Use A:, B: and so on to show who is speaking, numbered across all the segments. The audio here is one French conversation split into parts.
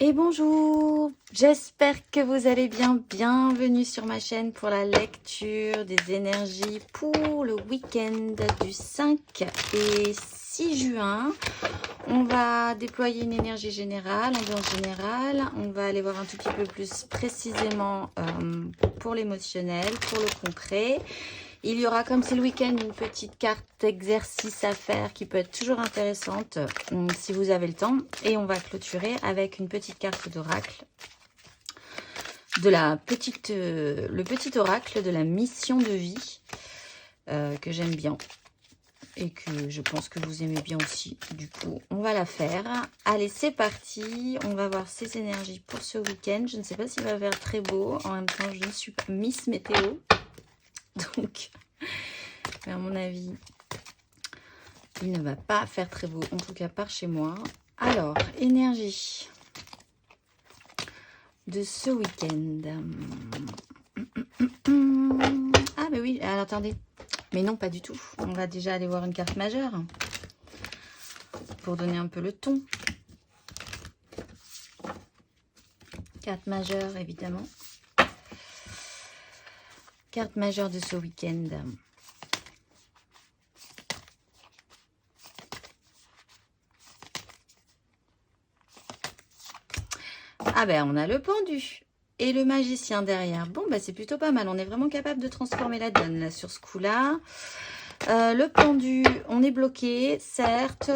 A: Et bonjour, j'espère que vous allez bien. Bienvenue sur ma chaîne pour la lecture des énergies pour le week-end du 5 et 6 juin. On va déployer une énergie générale, ambiance générale. On va aller voir un tout petit peu plus précisément pour l'émotionnel, pour le concret. Il y aura, comme c'est le week-end, une petite carte d'exercice à faire qui peut être toujours intéressante si vous avez le temps. Et on va clôturer avec une petite carte d'oracle, le petit oracle de la mission de vie que j'aime bien et que je pense que vous aimez bien aussi. Du coup, on va la faire. Allez, c'est parti. On va voir ces énergies pour ce week-end. Je ne sais pas s'il va faire très beau. En même temps, je ne suis pas Miss Météo. Donc, à mon avis, il ne va pas faire très beau, en tout cas par chez moi. Alors, énergie de ce week-end. Ah, mais oui, alors attendez. Mais non, pas du tout. On va déjà aller voir une carte majeure pour donner un peu le ton. Carte majeure, évidemment. Carte majeure de ce week-end. Ah ben, on a le pendu et le magicien derrière. Bon, ben c'est plutôt pas mal. On est vraiment capable de transformer la donne là sur ce coup-là. Le pendu, on est bloqué, certes,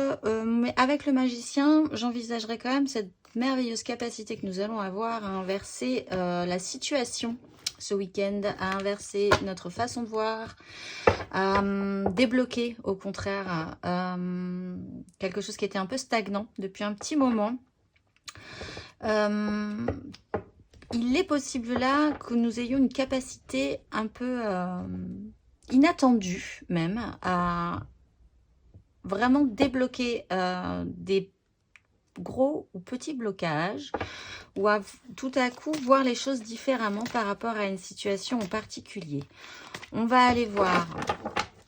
A: mais avec le magicien, j'envisagerais quand même cette merveilleuse capacité que nous allons avoir à inverser la situation ce week-end, à inverser notre façon de voir, à débloquer au contraire quelque chose qui était un peu stagnant depuis un petit moment. Il est possible là que nous ayons une capacité un peu inattendue même à vraiment débloquer des gros ou petits blocages ou à tout à coup voir les choses différemment par rapport à une situation en particulier. On va aller voir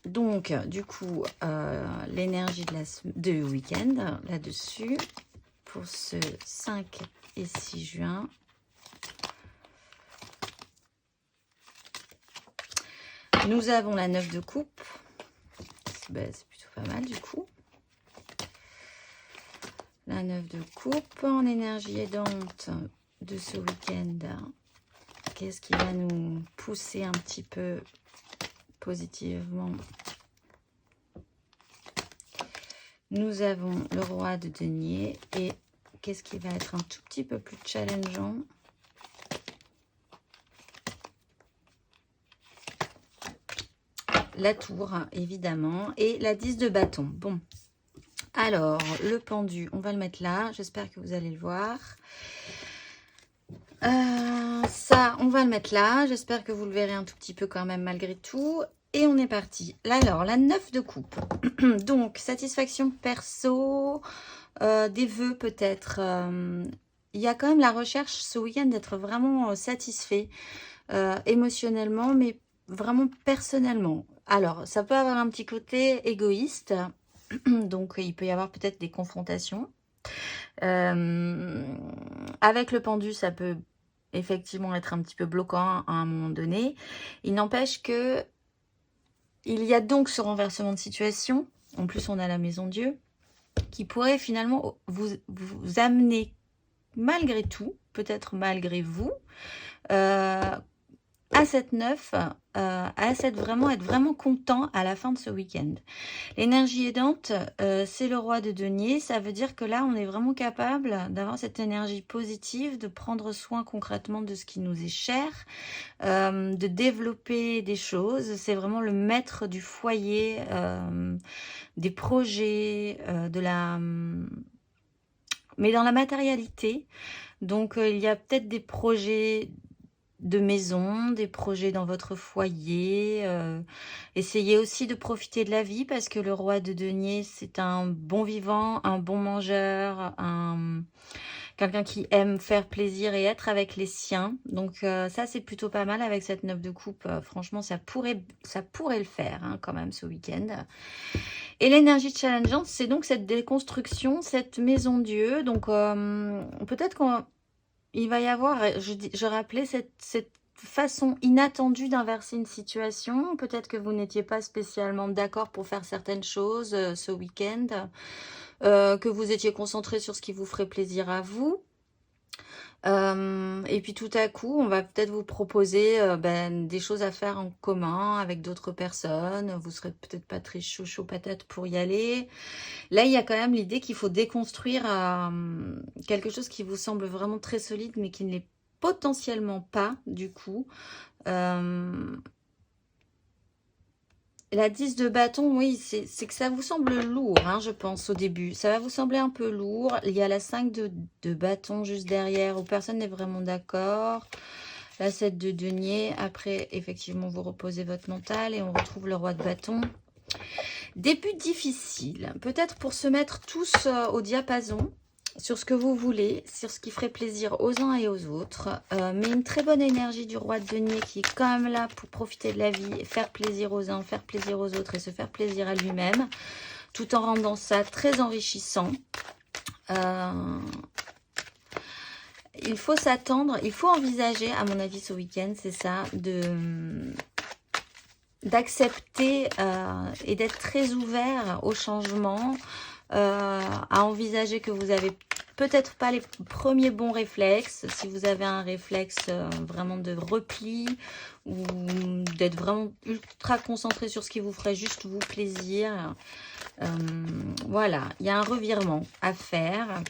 A: donc du coup l'énergie de week-end là-dessus pour ce 5 et 6 juin. Nous avons la 9 de coupe. Ben, c'est plutôt pas mal du coup. La 9 de coupe en énergie aidante de ce week-end. Qu'est-ce qui va nous pousser un petit peu positivement? Nous avons le roi de denier et qu'est-ce qui va être un tout petit peu plus challengeant? La tour, évidemment, et la 10 de bâton. Bon, alors, le pendu, on va le mettre là. J'espère que vous allez le voir. Ça, on va le mettre là. J'espère que vous le verrez un tout petit peu quand même malgré tout. Et on est parti. Là, alors, la 9 de coupe. Donc, satisfaction perso, des vœux peut-être. Il y a quand même la recherche ce week-end d'être vraiment satisfait émotionnellement, mais vraiment personnellement. Alors, ça peut avoir un petit côté égoïste. Donc, il peut y avoir peut-être des confrontations. Avec le pendu, ça peut effectivement être un petit peu bloquant à un moment donné. Il n'empêche que il y a donc ce renversement de situation. En plus, on a la maison Dieu qui pourrait finalement vous amener malgré tout, peut-être malgré vous, à cette 9, à cette vraiment être vraiment content à la fin de ce week-end. L'énergie aidante, c'est le roi de denier. Ça veut dire que là, on est vraiment capable d'avoir cette énergie positive, de prendre soin concrètement de ce qui nous est cher, de développer des choses. C'est vraiment le maître du foyer, des projets, mais dans la matérialité. Donc, il y a peut-être des projets de maison, des projets dans votre foyer. Essayez aussi de profiter de la vie parce que le roi de denier, c'est un bon vivant, un bon mangeur, quelqu'un qui aime faire plaisir et être avec les siens. Donc ça, c'est plutôt pas mal avec cette 9 de coupe. Franchement, ça pourrait le faire hein, quand même ce week-end. Et l'énergie challengeante, c'est donc cette déconstruction, cette maison Dieu. Donc, peut-être qu'il va y avoir, je rappelais, cette façon inattendue d'inverser une situation. Peut-être que vous n'étiez pas spécialement d'accord pour faire certaines choses ce week-end, que vous étiez concentré sur ce qui vous ferait plaisir à vous. Et puis tout à coup, on va peut-être vous proposer des choses à faire en commun avec d'autres personnes. Vous serez peut-être pas très chaud patate pour y aller. Là, il y a quand même l'idée qu'il faut déconstruire quelque chose qui vous semble vraiment très solide, mais qui ne l'est potentiellement pas, du coup. La 10 de bâton, oui, c'est que ça vous semble lourd, hein, je pense, au début. Ça va vous sembler un peu lourd. Il y a la 5 de bâton juste derrière, où personne n'est vraiment d'accord. La 7 de denier. Après, effectivement, vous reposez votre mental et on retrouve le roi de bâton. Début difficile, peut-être pour se mettre tous au diapason sur ce que vous voulez, sur ce qui ferait plaisir aux uns et aux autres, mais une très bonne énergie du roi de denier qui est quand même là pour profiter de la vie, faire plaisir aux uns, faire plaisir aux autres et se faire plaisir à lui-même, tout en rendant ça très enrichissant. Il faut s'attendre, il faut envisager, à mon avis ce week-end, c'est ça, d'accepter et d'être très ouvert au changement, à envisager que vous avez peut-être pas les premiers bons réflexes. Si vous avez un réflexe vraiment de repli ou d'être vraiment ultra concentré sur ce qui vous ferait juste vous plaisir, voilà, il y a un revirement à faire.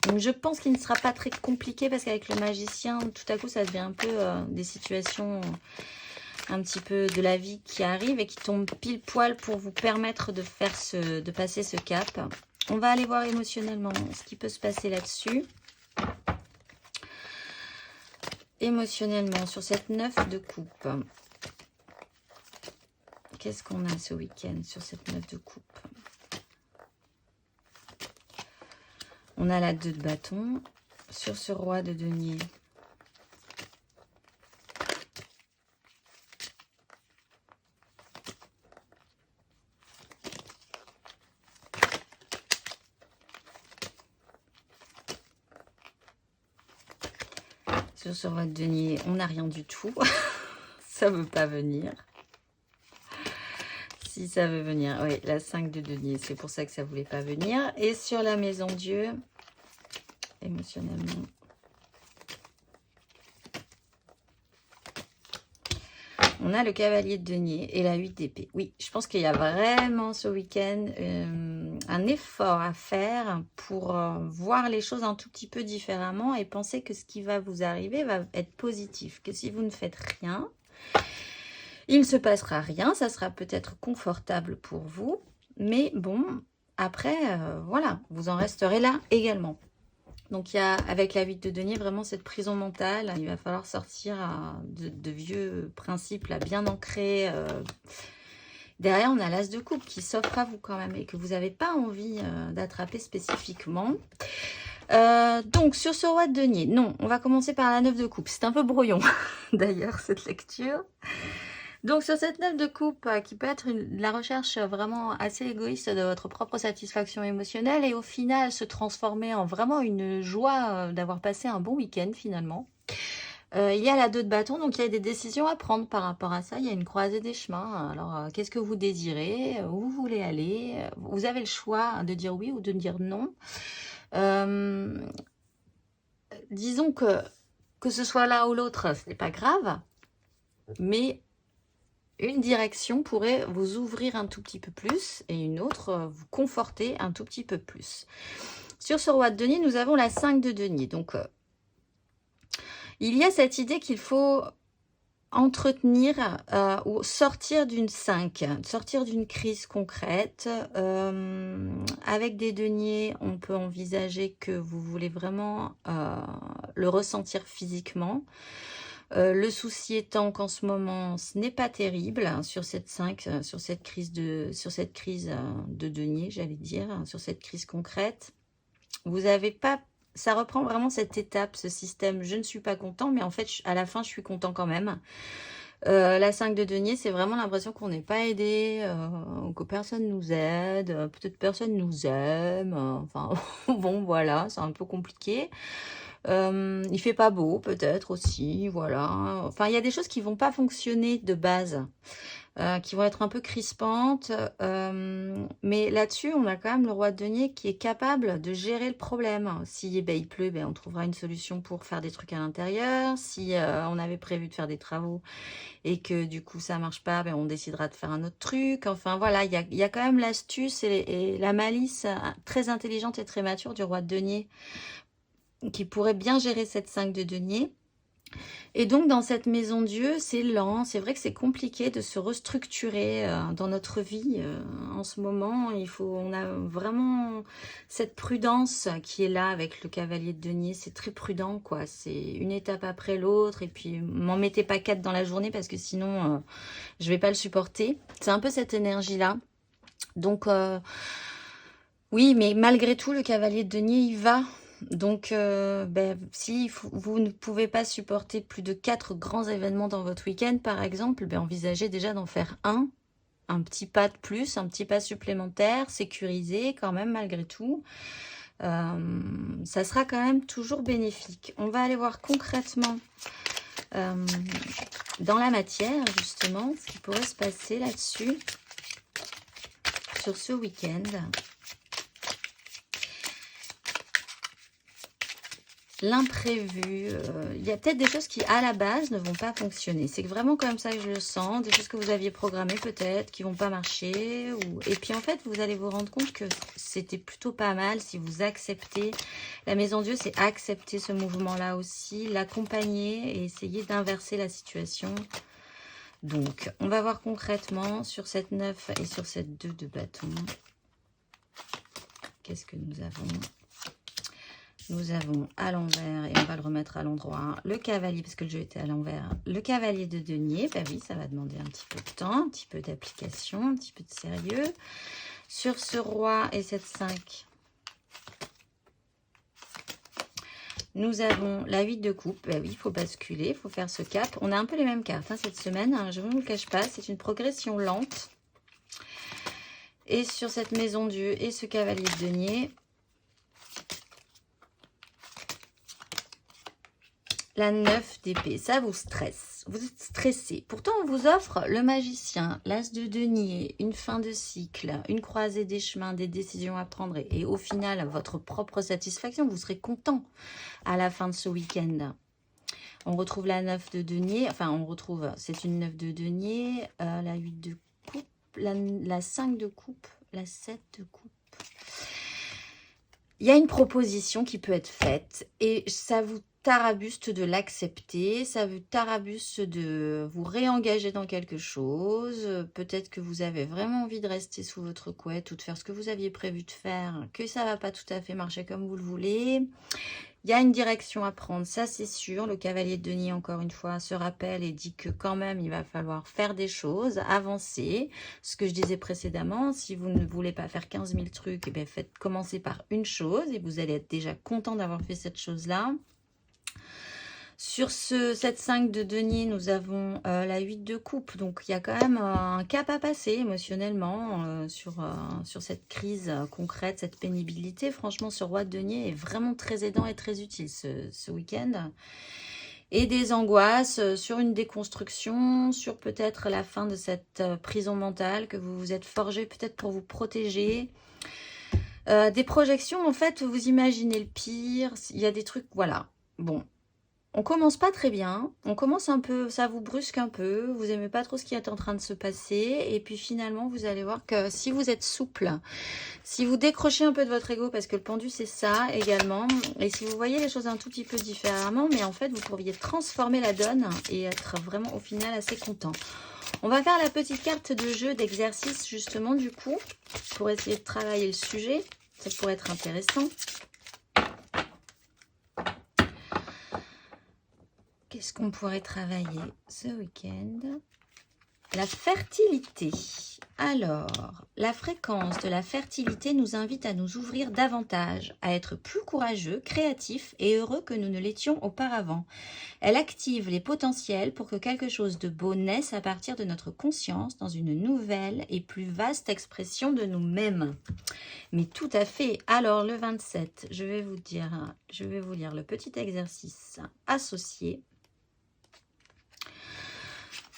A: Donc je pense qu'il ne sera pas très compliqué parce qu'avec le magicien, tout à coup ça devient un peu des situations un petit peu de la vie qui arrive et qui tombe pile poil pour vous permettre de passer ce cap. On va aller voir émotionnellement ce qui peut se passer là-dessus. Émotionnellement, sur cette 9 de coupe. Qu'est-ce qu'on a ce week-end sur cette 9 de coupe? On a la 2 de bâton sur ce roi de denier. Sur ce roi de denier, on n'a rien du tout. Ça ne veut pas venir. Si ça veut venir, oui, la 5 de denier, c'est pour ça que ça ne voulait pas venir. Et sur la maison Dieu, émotionnellement, on a le cavalier de denier et la 8 d'épée. Oui, je pense qu'il y a vraiment ce week-end un effort à faire pour voir les choses un tout petit peu différemment et penser que ce qui va vous arriver va être positif. Que si vous ne faites rien, il ne se passera rien. Ça sera peut-être confortable pour vous. Mais bon, après, voilà, vous en resterez là également. Donc, il y a, avec la 8 de denier, vraiment cette prison mentale. Il va falloir sortir de vieux principes là, bien ancrés. Derrière, on a l'as de coupe qui s'offre à vous quand même et que vous n'avez pas envie d'attraper spécifiquement. Donc, sur ce roi de denier, non, on va commencer par la 9 de coupe. C'est un peu brouillon, d'ailleurs, cette lecture. Donc, sur cette 9 de coupe, qui peut être la recherche vraiment assez égoïste de votre propre satisfaction émotionnelle et au final se transformer en vraiment une joie d'avoir passé un bon week-end finalement. Il y a la 2 de bâton, donc il y a des décisions à prendre par rapport à ça. Il y a une croisée des chemins. Alors, qu'est-ce que vous désirez? Où vous voulez aller? Vous avez le choix de dire oui ou de dire non. Disons que ce soit l'un ou l'autre, ce n'est pas grave, mais une direction pourrait vous ouvrir un tout petit peu plus et une autre vous conforter un tout petit peu plus. Sur ce roi de denier, nous avons la 5 de denier. Donc, il y a cette idée qu'il faut entretenir ou sortir d'une 5, sortir d'une crise concrète. Avec des deniers, on peut envisager que vous voulez vraiment le ressentir physiquement. Le souci étant qu'en ce moment, ce n'est pas terrible sur cette 5, sur cette crise de denier, j'allais dire, sur cette crise concrète. Vous n'avez pas, ça reprend vraiment cette étape, ce système. Je ne suis pas content, mais en fait, à la fin, je suis content quand même. La 5 de denier, c'est vraiment l'impression qu'on n'est pas aidé, que personne nous aide, peut-être personne nous aime, enfin bon voilà, c'est un peu compliqué. Il fait pas beau peut-être aussi, voilà. Enfin, il y a des choses qui vont pas fonctionner de base, qui vont être un peu crispantes. Mais là-dessus, on a quand même le roi de denier qui est capable de gérer le problème. Si il pleut, on trouvera une solution pour faire des trucs à l'intérieur. Si on avait prévu de faire des travaux et que du coup ça marche pas, on décidera de faire un autre truc. Enfin voilà, il y a quand même l'astuce et la malice très intelligente et très mature du roi de denier qui pourrait bien gérer cette 5 de denier. Et donc, dans cette maison Dieu, c'est lent. C'est vrai que c'est compliqué de se restructurer dans notre vie en ce moment. On a vraiment cette prudence qui est là avec le cavalier de denier. C'est très prudent, quoi. C'est une étape après l'autre. Et puis, m'en mettez pas 4 dans la journée parce que sinon, je vais pas le supporter. C'est un peu cette énergie-là. Donc, oui, mais malgré tout, le cavalier de denier, il va. Donc, si vous ne pouvez pas supporter plus de 4 grands événements dans votre week-end, par exemple, envisagez déjà d'en faire un petit pas de plus, un petit pas supplémentaire, sécurisé quand même malgré tout. Ça sera quand même toujours bénéfique. On va aller voir concrètement dans la matière, justement, ce qui pourrait se passer là-dessus, sur ce week-end. L'imprévu, il y a peut-être des choses qui à la base ne vont pas fonctionner. C'est vraiment comme ça que je le sens, des choses que vous aviez programmées peut-être qui vont pas marcher. Et puis en fait vous allez vous rendre compte que c'était plutôt pas mal si vous acceptez. La maison Dieu, c'est accepter ce mouvement-là aussi, l'accompagner et essayer d'inverser la situation. Donc on va voir concrètement sur cette 9 et sur cette 2 de bâton. Qu'est-ce que nous avons ? Nous avons à l'envers, et on va le remettre à l'endroit, le cavalier, parce que le jeu était à l'envers, le cavalier de denier. Oui, ça va demander un petit peu de temps, un petit peu d'application, un petit peu de sérieux. Sur ce roi et cette 5, nous avons la 8 de coupe. Oui, il faut basculer, il faut faire ce cap. On a un peu les mêmes cartes cette semaine, je ne vous le cache pas, c'est une progression lente. Et sur cette maison Dieu et ce cavalier de denier, la 9 d'épée, ça vous stresse. Vous êtes stressé. Pourtant, on vous offre le magicien, l'as de denier, une fin de cycle, une croisée des chemins, des décisions à prendre. Et au final, votre propre satisfaction, vous serez content à la fin de ce week-end. On retrouve la 9 de denier. Enfin, on retrouve, c'est une 9 de denier, la 8 de coupe, la 5 de coupe, la 7 de coupe. Il y a une proposition qui peut être faite et ça vous tarabuste de l'accepter, ça vous tarabuste de vous réengager dans quelque chose. Peut-être que vous avez vraiment envie de rester sous votre couette ou de faire ce que vous aviez prévu de faire, que ça ne va pas tout à fait marcher comme vous le voulez. Il y a une direction à prendre, ça c'est sûr. Le cavalier de denier, encore une fois, se rappelle et dit que quand même, il va falloir faire des choses, avancer. Ce que je disais précédemment, si vous ne voulez pas faire 15 000 trucs, faites commencer par une chose et vous allez être déjà content d'avoir fait cette chose-là. Sur cette 5 de denier, nous avons la 8 de coupe. Donc, il y a quand même un cap à passer émotionnellement sur cette crise concrète, cette pénibilité. Franchement, ce roi de denier est vraiment très aidant et très utile ce week-end. Et des angoisses sur une déconstruction, sur peut-être la fin de cette prison mentale que vous vous êtes forgé peut-être pour vous protéger. Des projections, en fait, vous imaginez le pire. Il y a des trucs, voilà. Bon. On commence pas très bien, on commence un peu, ça vous brusque un peu, vous aimez pas trop ce qui est en train de se passer, et puis finalement vous allez voir que si vous êtes souple, si vous décrochez un peu de votre ego, parce que le pendu c'est ça également, et si vous voyez les choses un tout petit peu différemment, mais en fait vous pourriez transformer la donne et être vraiment au final assez content. On va faire la petite carte de jeu d'exercice justement du coup, pour essayer de travailler le sujet, ça pourrait être intéressant. Qu'est-ce qu'on pourrait travailler ce week-end? La fertilité. Alors, la fréquence de la fertilité nous invite à nous ouvrir davantage, à être plus courageux, créatifs et heureux que nous ne l'étions auparavant. Elle active les potentiels pour que quelque chose de beau naisse à partir de notre conscience dans une nouvelle et plus vaste expression de nous-mêmes. Mais tout à fait. Alors, le 27, je vais vous lire le petit exercice associé.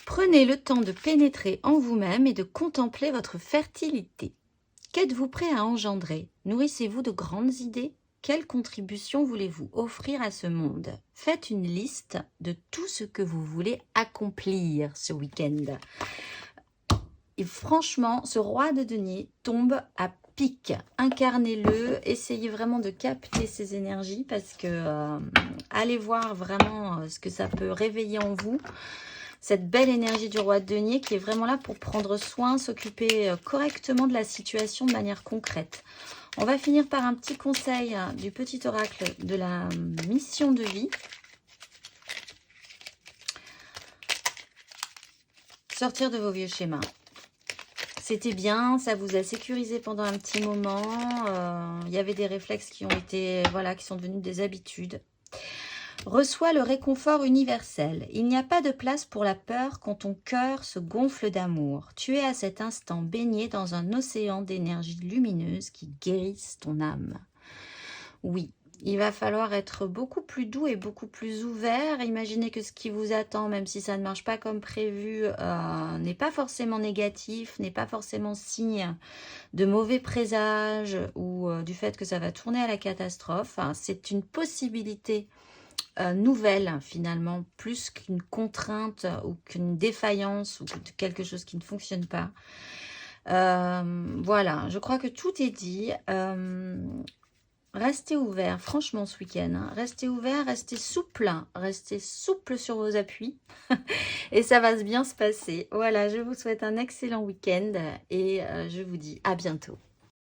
A: Prenez le temps de pénétrer en vous-même et de contempler votre fertilité. Qu'êtes-vous prêt à engendrer? Nourrissez-vous de grandes idées? Quelle contribution voulez-vous offrir à ce monde? Faites une liste de tout ce que vous voulez accomplir ce week-end. Et franchement, ce roi de denier tombe à pic. Incarnez-le, essayez vraiment de capter ces énergies parce que allez voir vraiment ce que ça peut réveiller en vous. Cette belle énergie du roi de denier qui est vraiment là pour prendre soin, s'occuper correctement de la situation de manière concrète. On va finir par un petit conseil du petit oracle de la mission de vie. Sortir de vos vieux schémas. C'était bien, ça vous a sécurisé pendant un petit moment. Il y avait des réflexes qui ont été, qui sont devenus des habitudes. Reçois le réconfort universel. Il n'y a pas de place pour la peur quand ton cœur se gonfle d'amour. Tu es à cet instant baigné dans un océan d'énergie lumineuse qui guérisse ton âme. Oui, il va falloir être beaucoup plus doux et beaucoup plus ouvert. Imaginez que ce qui vous attend, même si ça ne marche pas comme prévu, n'est pas forcément négatif, n'est pas forcément signe de mauvais présages ou du fait que ça va tourner à la catastrophe. C'est une possibilité nouvelle finalement, plus qu'une contrainte ou qu'une défaillance ou quelque chose qui ne fonctionne pas. Voilà, je crois que tout est dit. Restez ouvert, franchement, ce week-end. Restez ouvert, restez souple sur vos appuis et ça va bien se passer. Voilà, je vous souhaite un excellent week-end et je vous dis à bientôt.